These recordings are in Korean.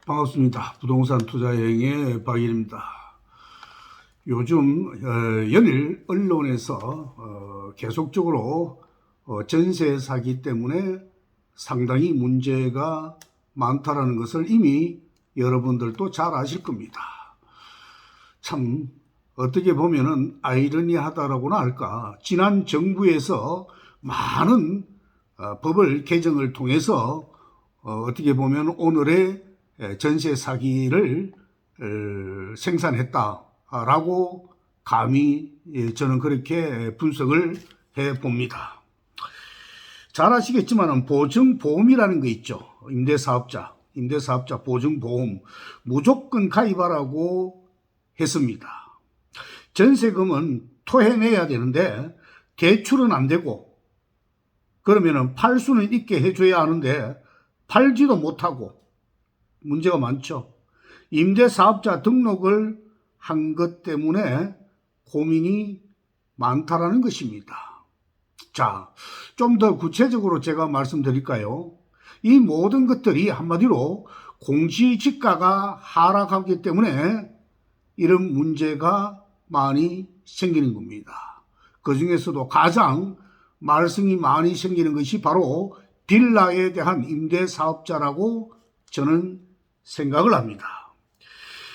반갑습니다. 부동산 투자 여행의 박일입니다. 요즘 연일 언론에서 계속적으로 전세 사기 때문에 상당히 문제가 많다라는 것을 이미 여러분들도 잘 아실 겁니다. 참 어떻게 보면은 아이러니하다라고나 할까. 지난 정부에서 많은 법을 개정을 통해서 어떻게 보면 오늘의 전세 사기를 생산했다라고 감히 저는 그렇게 분석을 해 봅니다. 잘 아시겠지만 보증보험이라는 거 있죠. 임대사업자 보증보험 무조건 가입하라고 했습니다. 전세금은 토해내야 되는데 대출은 안 되고, 그러면은 팔 수는 있게 해줘야 하는데 팔지도 못하고 문제가 많죠. 임대사업자 등록을 한 것 때문에 고민이 많다라는 것입니다. 자, 좀 더 구체적으로 제가 말씀드릴까요? 이 모든 것들이 한마디로 공시지가가 하락하기 때문에 이런 문제가 많이 생기는 겁니다. 그 중에서도 가장 말썽이 많이 생기는 것이 바로 빌라에 대한 임대사업자라고 저는 생각을 합니다.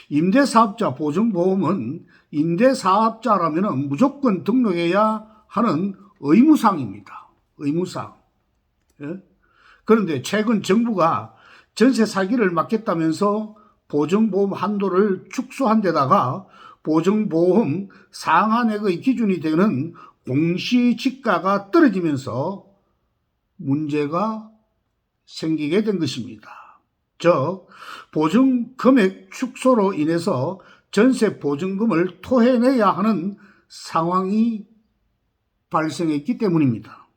임대사업자 보증보험은 임대사업자라면 무조건 등록해야 하는 의무사항입니다. 의무사항. 예? 그런데 최근 정부가 전세 사기를 막겠다면서 보증보험 한도를 축소한 데다가 보증보험 상한액의 기준이 되는 공시지가가 떨어지면서 문제가 생기게 된 것입니다. 즉, 보증금액 축소로 인해서 전세 보증금을 토해내야 하는 상황이 발생했기 때문입니다.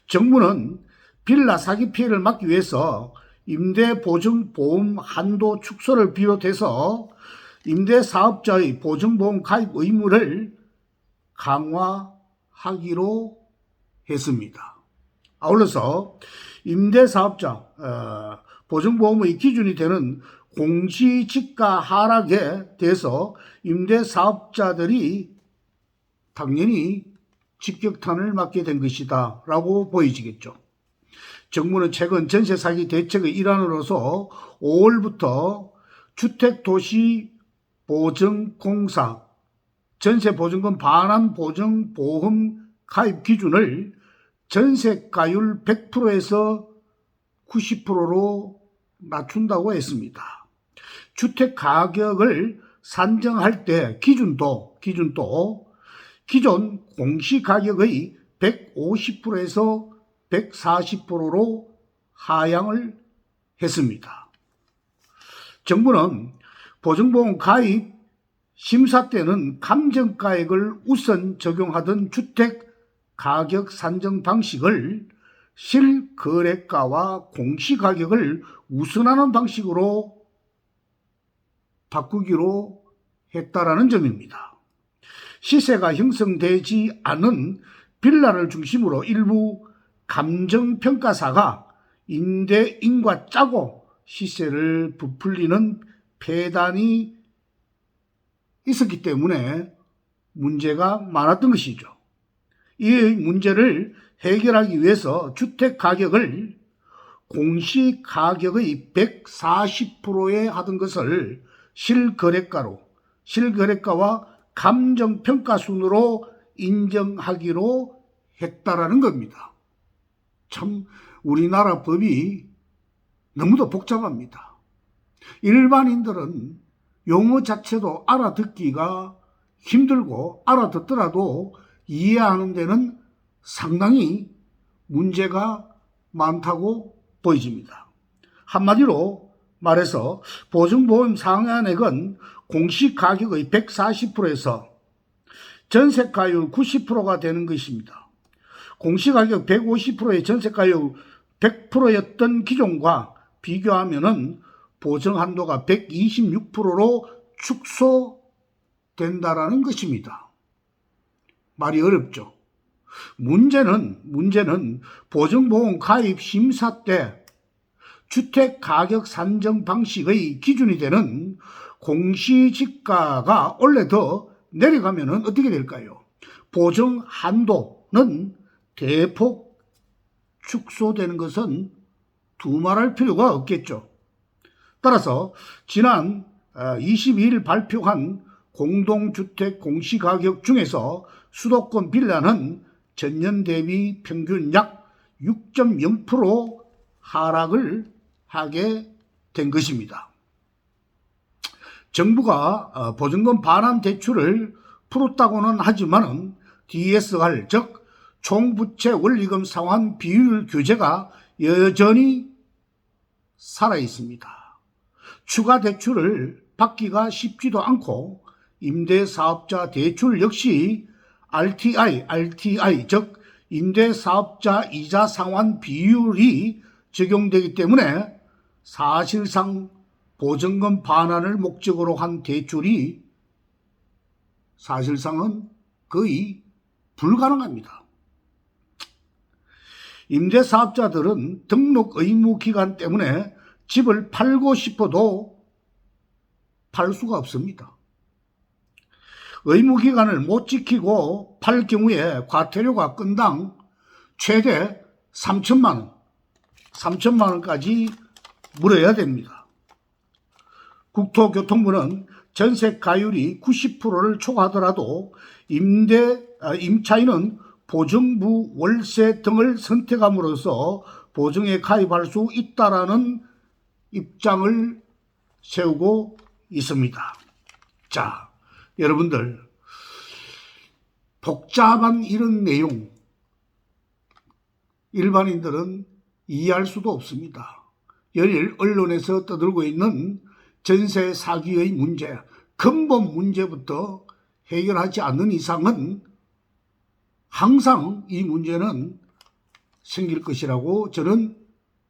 정부는 빌라 사기 피해를 막기 위해서 임대보증보험 한도 축소를 비롯해서 임대사업자의 보증보험 가입 의무를 강화하기로 했습니다. 아울러서 임대사업자 보증보험의 기준이 되는 공시지가 하락에 대해서 임대사업자들이 당연히 직격탄을 맞게 된 것이다 라고 보여지겠죠. 정부는 최근 전세 사기 대책의 일환으로서 5월부터 주택도시보증공사 전세보증금 반환 보증보험 가입 기준을 전세가율 100%에서 90%로 낮춘다고 했습니다. 주택 가격을 산정할 때 기준도 기존 공시가격의 150%에서 140%로 하향을 했습니다. 정부는 보증보험 가입 심사 때는 감정가액을 우선 적용하던 주택 가격 산정 방식을 실거래가와 공시가격을 우선하는 방식으로 바꾸기로 했다라는 점입니다. 시세가 형성되지 않은 빌라를 중심으로 일부 감정평가사가 임대인과 짜고 시세를 부풀리는 폐단이 있었기 때문에 문제가 많았던 것이죠. 이 문제를 해결하기 위해서 주택 가격을 공시가격의 140%에 하던 것을 실거래가와 감정평가순으로 인정하기로 했다라는 겁니다. 참 우리나라 법이 너무도 복잡합니다. 일반인들은 용어 자체도 알아듣기가 힘들고 알아듣더라도 이해하는 데는 상당히 문제가 많다고 보여집니다. 한마디로 말해서 보증보험 상한액은 공시가격의 140%에서 전세가율 90%가 되는 것입니다. 공시가격 150%의 전세가율 100%였던 기존과 비교하면 보증한도가 126%로 축소된다라는 것입니다. 말이 어렵죠. 문제는 보증보험 가입 심사 때 주택 가격 산정 방식의 기준이 되는 공시지가가 원래 더 내려가면 어떻게 될까요? 보정 한도는 대폭 축소되는 것은 두말할 필요가 없겠죠. 따라서 지난 22일 발표한 공동주택 공시가격 중에서 수도권 빌라는 전년 대비 평균 약 6.0% 하락을 하게 된 것입니다. 정부가 보증금 반환 대출을 풀었다고는 하지만 DSR, 즉 총부채 원리금 상환 비율 규제가 여전히 살아있습니다. 추가 대출을 받기가 쉽지도 않고 임대사업자 대출 역시 RTI, 즉 임대사업자 이자 상환 비율이 적용되기 때문에 사실상 보증금 반환을 목적으로 한 대출이 사실상은 거의 불가능합니다. 임대사업자들은 등록 의무 기간 때문에 집을 팔고 싶어도 팔 수가 없습니다. 의무 기간을 못 지키고 팔 경우에 과태료가 건당 최대 3천만 원까지 물어야 됩니다. 국토교통부는 전세 가율이 90%를 초과하더라도 임차인은 보증부 월세 등을 선택함으로써 보증에 가입할 수 있다라는 입장을 세우고 있습니다. 자, 여러분들, 복잡한 이런 내용 일반인들은 이해할 수도 없습니다. 연일 언론에서 떠들고 있는 전세 사기의 문제, 근본 문제부터 해결하지 않는 이상은 항상 이 문제는 생길 것이라고 저는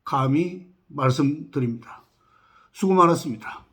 감히 말씀드립니다. 수고 많았습니다.